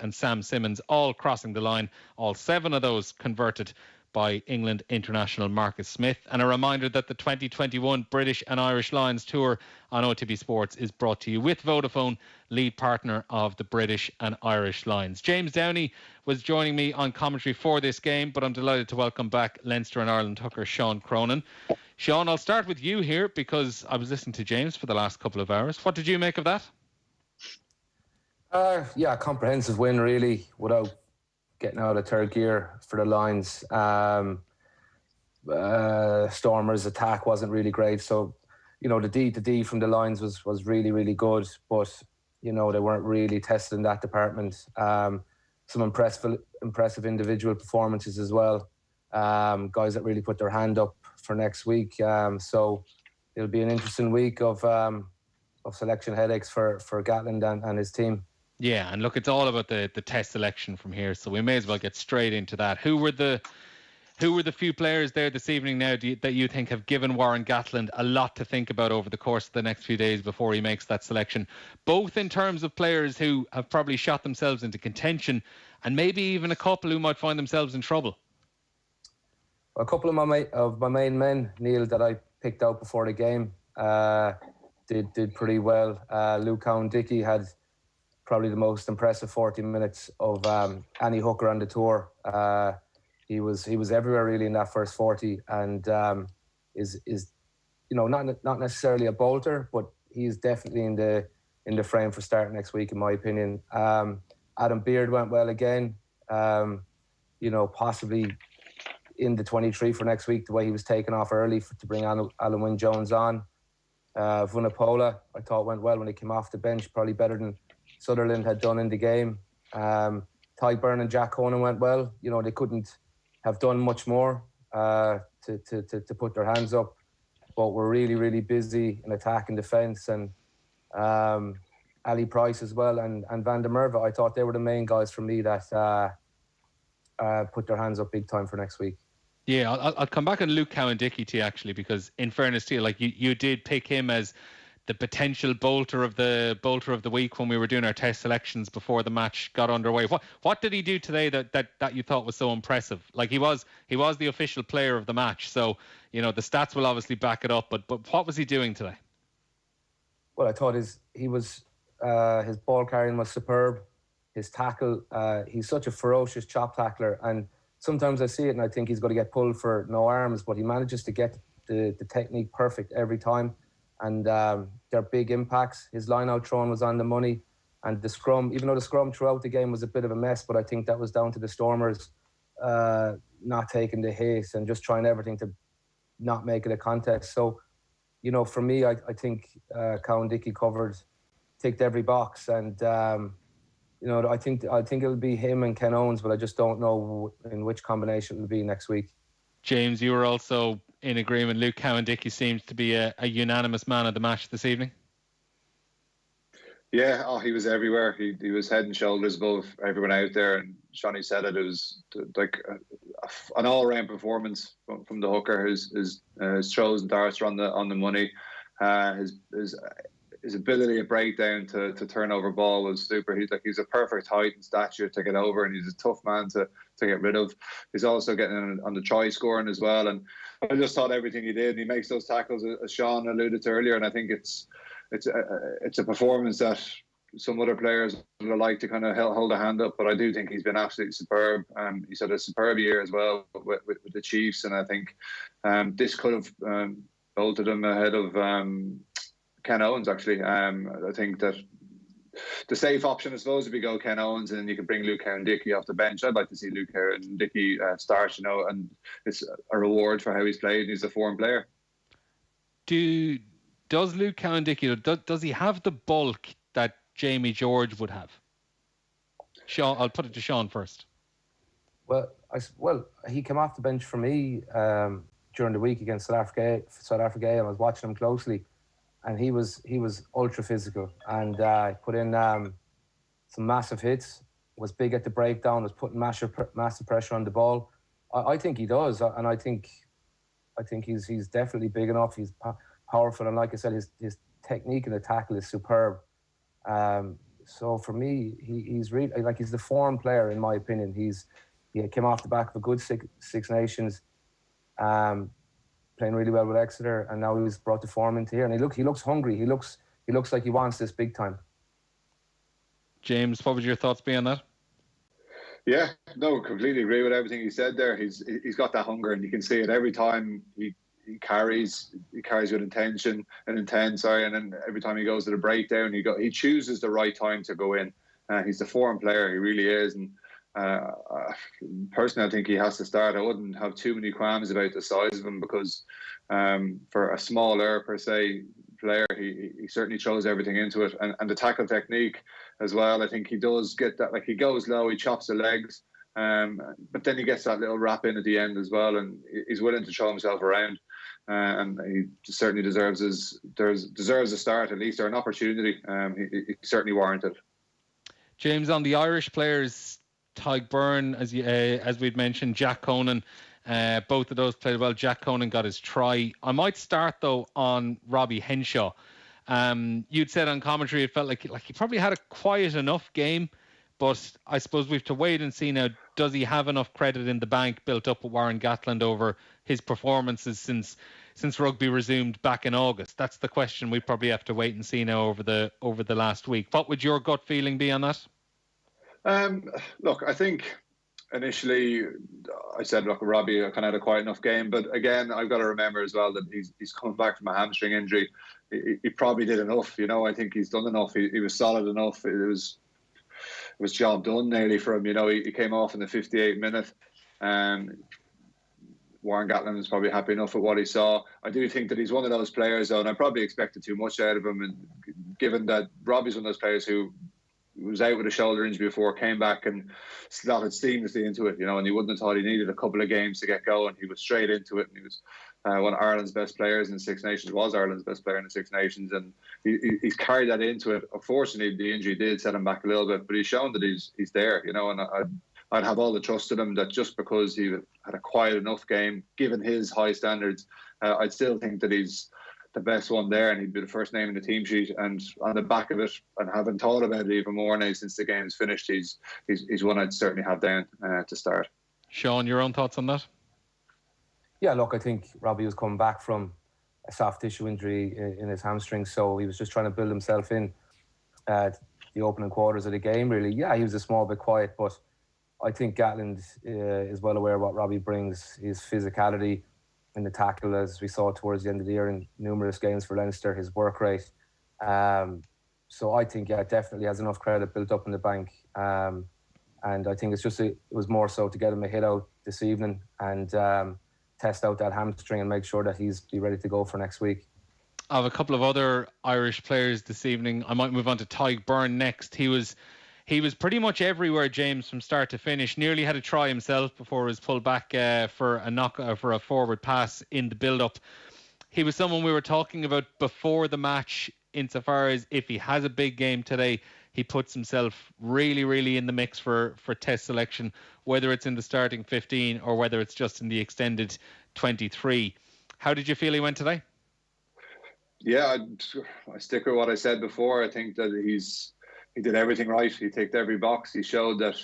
and Sam Simmons, all crossing the line. All 7 of those converted by England international Marcus Smith. And a reminder that the 2021 British and Irish Lions Tour on OTB Sports is brought to you with Vodafone, lead partner of the British and Irish Lions. James Downey was joining me on commentary for this game, but I'm delighted to welcome back Leinster and Ireland hooker Sean Cronin. Sean, I'll start with you here because I was listening to James for the last couple of hours. What did you make of that? Yeah, comprehensive win really, without getting out of third gear for the Lions. Stormers' attack wasn't really great, so the D from the Lions was really, really good, but they weren't really tested in that department. Some impressive individual performances as well. Guys that really put their hand up for next week. So it'll be an interesting week of selection headaches for Gatland and his team. Yeah, and look, it's all about the test selection from here, so we may as well get straight into that. Who were the few players there this evening now that you think have given Warren Gatland a lot to think about over the course of the next few days before he makes that selection, both in terms of players who have probably shot themselves into contention and maybe even a couple who might find themselves in trouble? A couple of my main men, Neil, that I picked out before the game did pretty well. Luke Cowan-Dickey had probably the most impressive 40 minutes of any hooker on the tour. He was everywhere really in that first 40, and is not necessarily a bolter, but he's definitely in the frame for starting next week, in my opinion. Adam Beard went well again. Possibly in the 23 for next week, the way he was taken off early to bring Alan Wynne-Jones on. Vunipola, I thought, went well when he came off the bench, probably better than Sutherland had done in the game. Ty Byrne and Jack Conan went well. They couldn't have done much more to put their hands up, but were really, really busy in attack and defence. And Ali Price as well and Van der Merwe, I thought they were the main guys for me that put their hands up big time for next week. Yeah, I'll come back on Luke Cowan-Dickey to you, actually, because in fairness to you, like you did pick him as the potential bolter of the week when we were doing our test selections before the match got underway. What did he do today that you thought was so impressive? Like he was the official player of the match, so the stats will obviously back it up. But what was he doing today? Well, I thought his ball carrying was superb. His tackle, he's such a ferocious chop tackler, and sometimes I see it and I think he's going to get pulled for no arms, but he manages to get the technique perfect every time. And they're big impacts. His line-out thrown was on the money. And the scrum, even though the scrum throughout the game was a bit of a mess, but I think that was down to the Stormers not taking the hit and just trying everything to not make it a contest. So, for me, I think Cowan-Dickey ticked every box. And, I think it'll be him and Ken Owens, but I just don't know in which combination it'll be next week. James, you were also in agreement. Luke Cowan-Dickey seems to be a unanimous man of the match this evening. Yeah, he was everywhere. He was head and shoulders above everyone out there. And Shawnee said it was like an all-round performance from the hooker. His throws and darts are on the money. His ability to break down to turn over ball was super. He's a perfect height and stature to get over, and he's a tough man to get rid of. He's also getting on the try scoring as well, and I just thought everything he did. He makes those tackles, as Sean alluded to earlier, and I think it's a performance that some other players would like to kind of hold a hand up, but I do think he's been absolutely superb. He's had a superb year as well with the Chiefs, and I think this could have bolted him ahead of Ken Owens, actually. I think that the safe option, I suppose, would be go Ken Owens, and then you could bring Luke Cowan-Dickey off the bench. I'd like to see Luke Cowan-Dickey start, and it's a reward for how he's played. He's a foreign player. Does Luke Cowan-Dickey, does he have the bulk that Jamie George would have? Sean, I'll put it to Sean first. Well, he came off the bench for me during the week against South Africa, and I was watching him closely. And he was ultra physical, and put in some massive hits. Was big at the breakdown. Was putting massive pressure on the ball. I think he does, and I think he's definitely big enough. He's powerful, and like I said, his technique in the tackle is superb. So for me, he's really like he's the form player in my opinion. He came off the back of a good Six Nations, playing really well with Exeter, and now he's brought the form into here. And he looks hungry. He looks like he wants this big time. James, what would your thoughts be on that? Yeah, no, completely agree with everything he said there. He's got that hunger, and you can see it every time he carries with intention and intent. And then every time he goes to the breakdown, he chooses the right time to go in. He's the form player, he really is. And personally, I think he has to start. I wouldn't have too many qualms about the size of him because for a smaller per se player, he certainly throws everything into it, and the tackle technique as well. I think he does get that. Like, he goes low, he chops the legs, but then he gets that little wrap in at the end as well, and he's willing to throw himself around. And he certainly deserves a start at least, or an opportunity. He certainly warranted. James, on the Irish players, Tadhg Byrne, as we'd mentioned, Jack Conan, both of those played well. Jack Conan got his try. I might start though on Robbie Henshaw. You'd said on commentary it felt like he probably had a quiet enough game, but I suppose we have to wait and see now. Does he have enough credit in the bank built up with Warren Gatland over his performances since rugby resumed back in August? That's the question we probably have to wait and see now over the last week. What would your gut feeling be on that? Look, I think initially I said, look, Robbie kind of had a quiet enough game, but again, I've got to remember as well that he's coming back from a hamstring injury. He probably did enough, I think he's done enough. He was solid enough. It was job done nearly for him. He came off in the 58th minute. Warren Gatland was probably happy enough with what he saw. I do think that he's one of those players, though, and I probably expected too much out of him. And given that Robbie's one of those players who was out with a shoulder injury before, came back and slotted seamlessly into it, and he wouldn't have thought he needed a couple of games to get going. He was straight into it, and he was one of Ireland's best players in the Six Nations, was Ireland's best player in the Six Nations, and he's carried that into it. Unfortunately, the injury did set him back a little bit, but he's shown that he's there, and I'd have all the trust in him that just because he had a quiet enough game, given his high standards, I'd still think that he's the best one there, and he'd be the first name in the team sheet. And on the back of it, and having thought about it even more now since the game's finished, he's one I'd certainly have down to start. Sean, your own thoughts on that? Yeah, look, I think Robbie was coming back from a soft tissue injury in his hamstring, so he was just trying to build himself in the opening quarters of the game, really. Yeah, he was a small bit quiet, but I think Gatland is well aware of what Robbie brings, his physicality in the tackle, as we saw towards the end of the year in numerous games for Leinster, his work rate. So I think, yeah, definitely has enough credit built up in the bank. And I think it was more so to get him a hit out this evening and test out that hamstring and make sure that he's be ready to go for next week. I have a couple of other Irish players this evening. I might move on to Tadhg Byrne next. He was pretty much everywhere, James, from start to finish. Nearly had a try himself before he was pulled back for a forward pass in the build-up. He was someone we were talking about before the match, insofar as if he has a big game today, he puts himself really, really in the mix for test selection, whether it's in the starting 15 or whether it's just in the extended 23. How did you feel he went today? Yeah, I stick with what I said before. I think that he did everything right. He ticked every box. He showed that.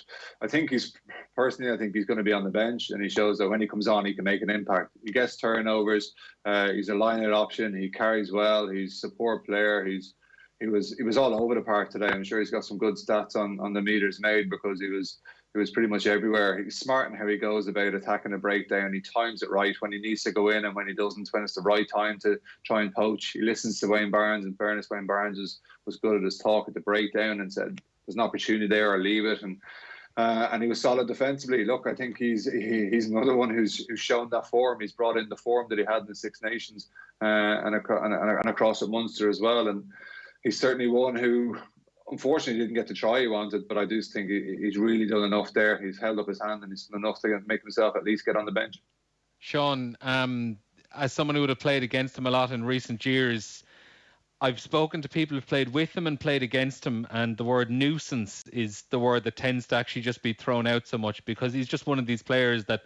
I think he's going to be on the bench, and he shows that when he comes on, he can make an impact. He gets turnovers. He's a line-out option. He carries well. He's a support player. He was all over the park today. I'm sure he's got some good stats on the meters made, because he was pretty much everywhere. He's smart in how he goes about attacking a breakdown. He times it right when he needs to go in and when he doesn't, when it's the right time to try and poach. He listens to Wayne Barnes. In fairness, Wayne Barnes was good at his talk at the breakdown and said, there's an opportunity there, or leave it. And he was solid defensively. Look, I think he's another one who's shown that form. He's brought in the form that he had in the Six Nations and across at Munster as well. And he's certainly one who, unfortunately, didn't get the try he wanted, but I do think he's really done enough there. He's held up his hand and he's done enough to make himself at least get on the bench. Sean, as someone who would have played against him a lot in recent years, I've spoken to people who've played with him and played against him, and the word nuisance is the word that tends to actually just be thrown out so much, because he's just one of these players that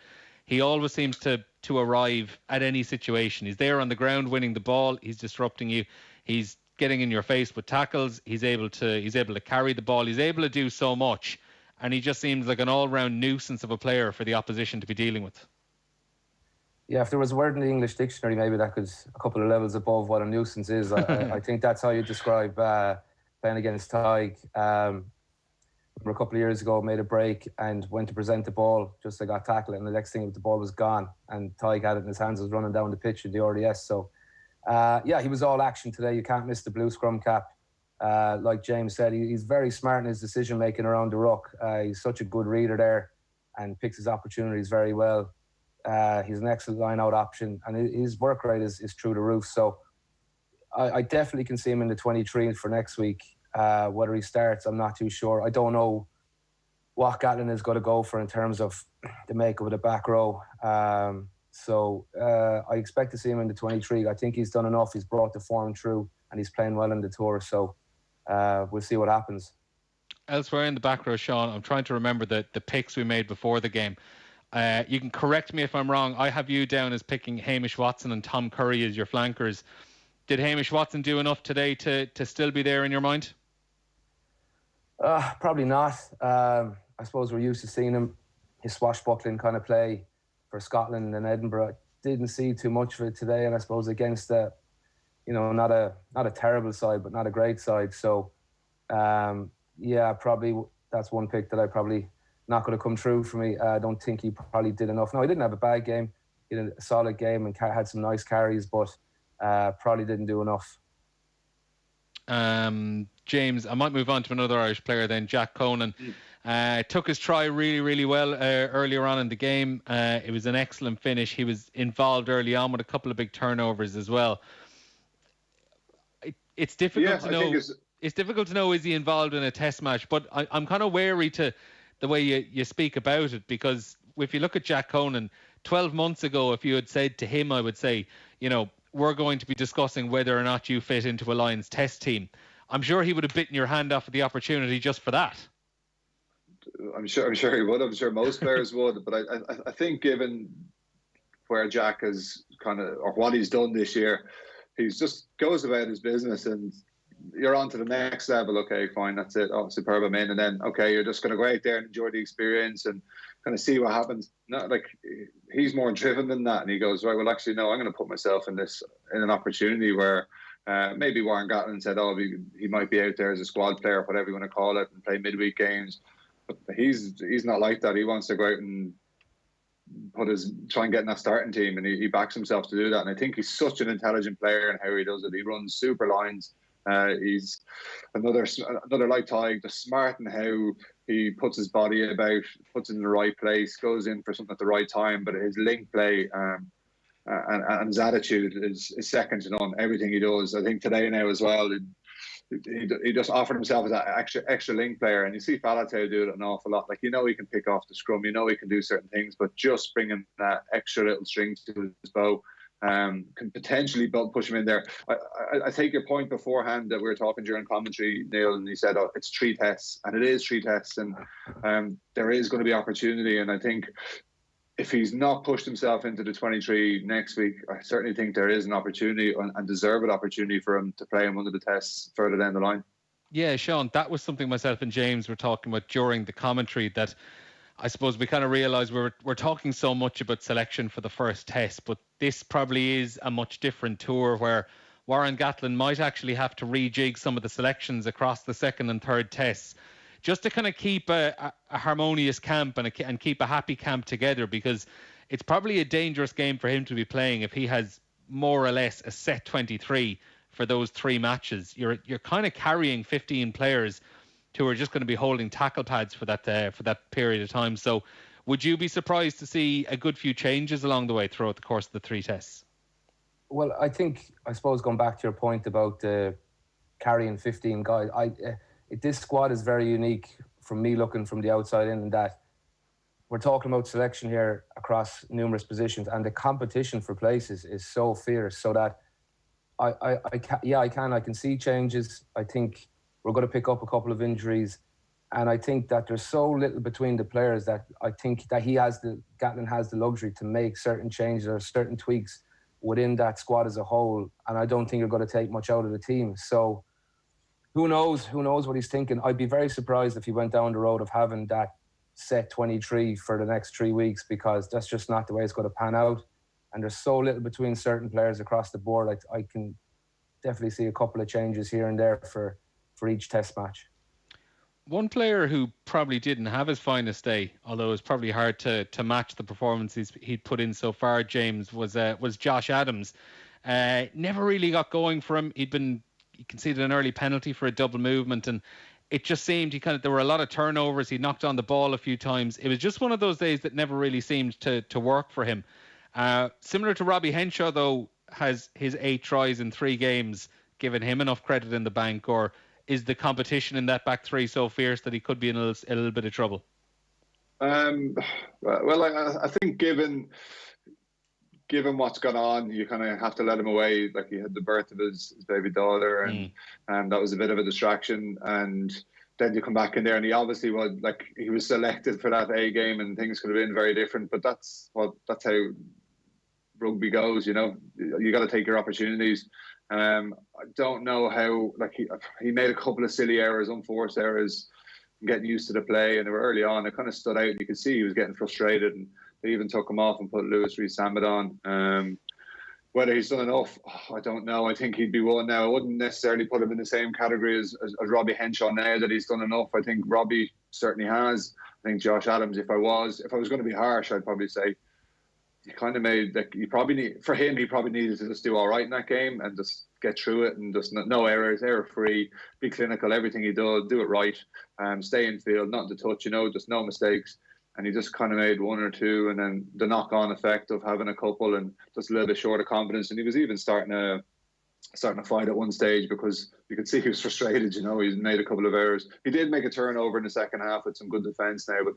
he always seems to arrive at any situation. He's there on the ground winning the ball. He's disrupting you. He's getting in your face with tackles. He's able to carry the ball. He's able to do so much, and he just seems like an all-round nuisance of a player for the opposition to be dealing with. Yeah, if there was a word in the English dictionary, maybe that could a couple of levels above what a nuisance is. I think that's how you describe playing against Tig. A couple of years ago, made a break and went to present the ball, just I got tackled, and the next thing the ball was gone, and Tig had it in his hands, was running down the pitch in the RDS. So, yeah, he was all action today. You can't miss the blue scrum cap. Like James said, he's very smart in his decision making around the ruck. He's such a good reader there, and picks his opportunities very well. He's an excellent line-out option, and his work rate is through the roof. So I definitely can see him in the 23 for next week. Whether he starts, I'm not too sure. I don't know what Gatlin is going to go for in terms of the makeup of the back row. So I expect to see him in the 23. I think he's done enough. He's brought the form through, and he's playing well in the tour. So we'll see what happens. Elsewhere in the back row, Sean, I'm trying to remember the picks we made before the game. You can correct me if I'm wrong. I have you down as picking Hamish Watson and Tom Curry as your flankers. Did Hamish Watson do enough today to still be there in your mind? Probably not. I suppose we're used to seeing him, his swashbuckling kind of play for Scotland and Edinburgh. Didn't see too much of it today, and I suppose against not a terrible side, but not a great side. So, yeah, probably that's one pick that I probably not going to come true for me. I don't think he probably did enough. No, he didn't have a bad game. He had a solid game and had some nice carries, but probably didn't do enough. James, I might move on to another Irish player then, Jack Conan. Took his try really, really well earlier on in the game. It was an excellent finish. He was involved early on with a couple of big turnovers as well. It's difficult to know. It's difficult to know, is he involved in a test match? But I'm kind of wary to the way you speak about it, because if you look at Jack Conan, 12 months ago, if you had said to him, I would say, we're going to be discussing whether or not you fit into a Lions test team. I'm sure he would have bitten your hand off of the opportunity just for that. I'm sure he would. I'm sure most players would. But I think given where Jack has or what he's done this year, he's just goes about his business, and you're on to the next level. Okay, fine, that's it. Oh, superb, I'm in. And then, okay, you're just going to go out there and enjoy the experience and kind of see what happens. Not like he's more driven than that. And he goes, right, well, actually, no, I'm going to put myself in an opportunity where maybe Warren Gatlin said, oh, he might be out there as a squad player, whatever you want to call it, and play midweek games. But he's not like that. He wants to go out and try and get in that starting team, and he backs himself to do that. And I think he's such an intelligent player in how he does it. He runs super lines. He's another like Tig, just smart in how he puts his body about, puts it in the right place, goes in for something at the right time. But his link play and his attitude is second to none. Everything he does, I think today now as well, he just offered himself as that extra link player. And you see Falatau do it an awful lot. Like, he can pick off the scrum, he can do certain things, but just bringing that extra little string to his bow can potentially push him in there. I take your point beforehand that we were talking during commentary, Neil, and he said, it's 3 tests, and it is 3 tests, and there is going to be opportunity. And I think if he's not pushed himself into the 23 next week, I certainly think there is an opportunity and deserved opportunity for him to play in one of the tests further down the line. Yeah, Sean, that was something myself and James were talking about during the commentary, that I suppose we kind of realised we're talking so much about selection for the first test, but this probably is a much different tour where Warren Gatlin might actually have to rejig some of the selections across the second and third tests, just to kind of keep a harmonious camp and keep a happy camp together, because it's probably a dangerous game for him to be playing if he has more or less a set 23 for those 3 matches. You're kind of carrying 15 players who are just going to be holding tackle pads for that period of time. So would you be surprised to see a good few changes along the way throughout the course of the 3 tests? Well, I suppose going back to your point about carrying 15 guys, this squad is very unique from me looking from the outside in that we're talking about selection here across numerous positions, and the competition for places is so fierce, so that I can see changes. I think we're going to pick up a couple of injuries, and I think that there's so little between the players that I think that Gatlin has the luxury to make certain changes or certain tweaks within that squad as a whole, and I don't think you're going to take much out of the team. So who knows what he's thinking. I'd be very surprised if he went down the road of having that set 23 for the next 3 weeks, because that's just not the way it's going to pan out. And there's so little between certain players across the board. I can definitely see a couple of changes here and there for each test match. One player who probably didn't have his finest day, although it's probably hard to match the performances he'd put in so far, James, was Josh Adams. Never really got going for him. He conceded an early penalty for a double movement, and it just seemed there were a lot of turnovers. He knocked on the ball a few times. It was just one of those days that never really seemed to work for him. Similar to Robbie Henshaw, though, has his 8 tries in 3 games given him enough credit in the bank, or is the competition in that back three so fierce that he could be in a little bit of trouble? Well, I think given what's gone on, you kind of have to let him away. Like, he had the birth of his baby daughter, and that was a bit of a distraction. And then you come back in there, and he obviously he was selected for that A game, and things could have been very different. But that's how rugby goes, you know. You got to take your opportunities. I don't know how. He made a couple of silly errors, unforced errors, getting used to the play, and they were early on. It kind of stood out. You could see he was getting frustrated, and they even took him off and put Lewis Rees-Zammit on. Whether he's done enough, I don't know. I think he'd be one now. I wouldn't necessarily put him in the same category as Robbie Henshaw now that he's done enough. I think Robbie certainly has. I think Josh Adams, if I was going to be harsh, I'd probably say he kind of made, he probably needed to just do all right in that game and just get through it, and just no errors, error-free, be clinical, everything he does, do it right, stay in field, nothing to touch, just no mistakes. And he just kind of made 1 or 2, and then the knock-on effect of having a couple and just a little bit short of confidence. And he was even starting to fight at one stage, because you could see he was frustrated. He's made a couple of errors. He did make a turnover in the second half with some good defence now, but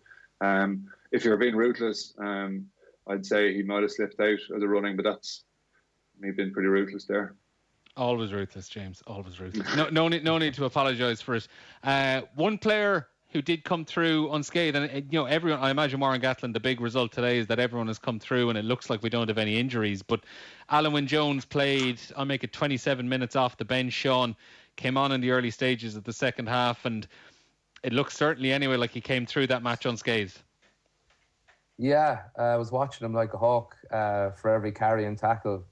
if you're being ruthless, I'd say he might have slipped out of the running, but that's me being pretty ruthless there. Always ruthless, James. Always ruthless. No need to apologise for it. One player who did come through unscathed, and everyone, I imagine Warren Gatland, the big result today is that everyone has come through, and it looks like we don't have any injuries. But Alan Wynne-Jones played, I'll make it 27 minutes off the bench. Sean came on in the early stages of the second half, and it looks certainly anyway like he came through that match unscathed. Yeah, I was watching him like a hawk for every carry and tackle.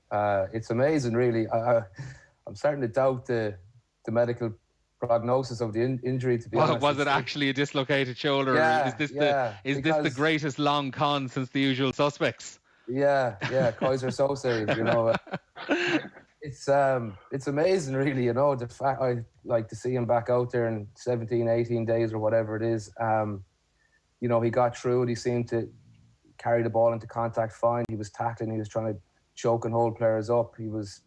It's amazing, really. I'm starting to doubt the medical prognosis of the injury, to be honest. Was it actually a dislocated shoulder? Yeah, is this the greatest long con since The Usual Suspects? Yeah, Kaiser Sose, It's amazing, really, the fact I like to see him back out there in 17, 18 days or whatever it is. He got through it. He seemed to carry the ball into contact fine. He was tackling. He was trying to choke and hold players up. He was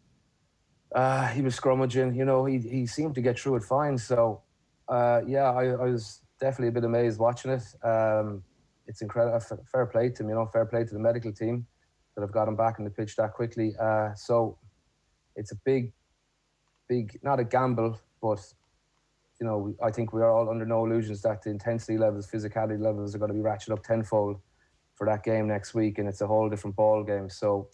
scrummaging. He seemed to get through it fine. So, I was definitely a bit amazed watching it. It's incredible. Fair play to him. Fair play to the medical team that have got him back in the pitch that quickly. So, it's a big, not a gamble, but I think we are all under no illusions that the intensity levels, physicality levels are going to be ratcheted up tenfold for that game next week, and it's a whole different ball game. So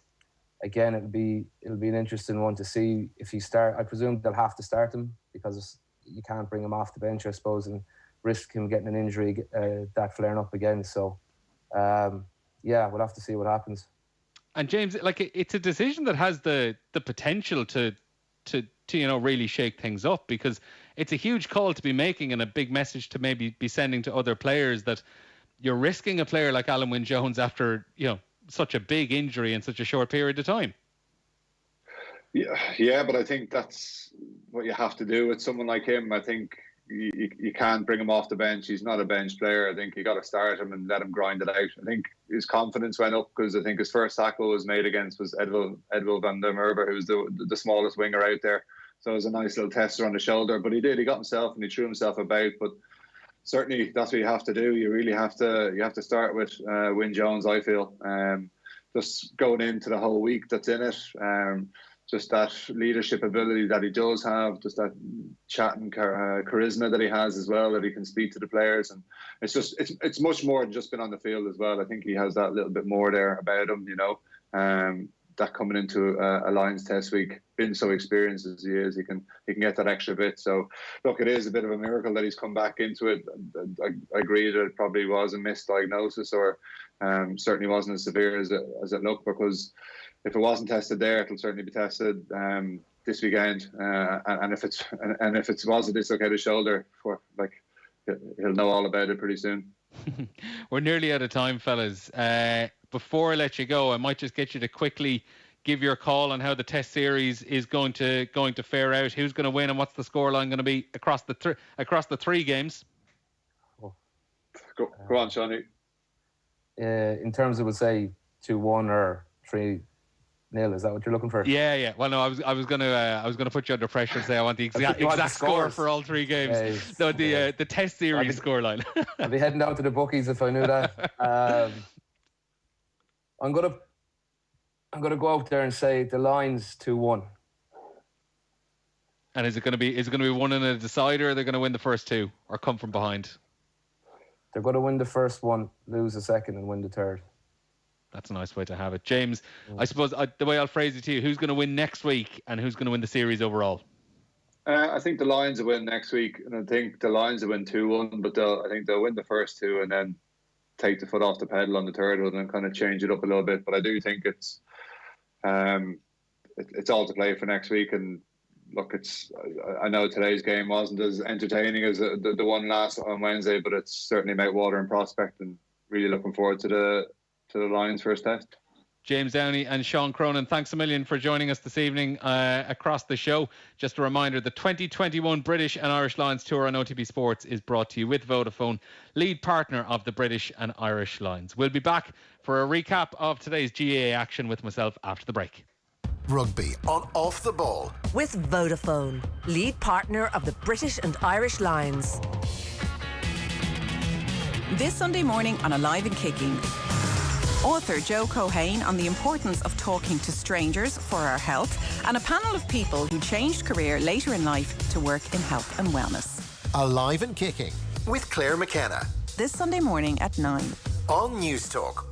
again, it'll be an interesting one to see if he start. I presume they'll have to start him, because you can't bring him off the bench, I suppose, and risk him getting an injury, that flaring up again. So we'll have to see what happens. And James, it's a decision that has the potential to really shake things up, because it's a huge call to be making, and a big message to maybe be sending to other players, that you're risking a player like Alan Wynne-Jones after such a big injury in such a short period of time. Yeah, but I think that's what you have to do with someone like him. I think you can't bring him off the bench. He's not a bench player. I think you got to start him and let him grind it out. I think his confidence went up, because I think his first tackle was made against Edwil van der Merwe, who's the smallest winger out there. So it was a nice little tester on the shoulder. But he got himself, and he threw himself about. But certainly that's what you have to do. You really have to start with Wynne-Jones, I feel. Just going into the whole week that's in it. Just that leadership ability that he does have, just that chatting charisma that he has as well, that he can speak to the players. And it's much more than just been on the field as well. I think he has that little bit more there about him, that coming into a Lions test week, been so experienced as he is, he can get that extra bit. So look, it is a bit of a miracle that he's come back into it. I agree that it probably was a misdiagnosis, or certainly wasn't as severe as it looked, because if it wasn't tested there, it'll certainly be tested this weekend. And if it was a dislocated shoulder, he'll know all about it pretty soon. We're nearly out of time, fellas. Before I let you go, I might just get you to quickly give your call on how the Test series is going to fare out. Who's going to win, and what's the scoreline going to be across the three games? Go on, Shawnee. In terms of, we'll say 2-1 or 3-0. Is that what you're looking for? Yeah. Well, no, I was gonna put you under pressure and say I want the exact score for all three games. No, the Test series scoreline. I'd be heading down to the bookies if I knew that. I'm gonna go out there and say the Lions 2-1. And is it gonna be one in a decider, or they're gonna win the first two, or come from behind? They're gonna win the first one, lose the second, and win the third. That's a nice way to have it. James, I suppose the way I'll phrase it to you, who's going to win next week and who's going to win the series overall? I think the Lions will win next week, and I think the Lions will win 2-1, but I think they'll win the first two and then take the foot off the pedal on the third one and kind of change it up a little bit. But I do think it's all to play for next week. And look, I know today's game wasn't as entertaining as the one last on Wednesday, but it's certainly made water in prospect, and really looking forward to the Lions' first test. James Downey and Sean Cronin, thanks a million for joining us this evening across the show. Just a reminder, the 2021 British and Irish Lions Tour on OTB Sports is brought to you with Vodafone, lead partner of the British and Irish Lions. We'll be back for a recap of today's GAA action with myself after the break. Rugby on Off the Ball. With Vodafone, lead partner of the British and Irish Lions. This Sunday morning on Alive and Kicking, author Joe Cohane on the importance of talking to strangers for our health, and a panel of people who changed career later in life to work in health and wellness. Alive and Kicking with Claire McKenna. This Sunday morning at 9. On News Talk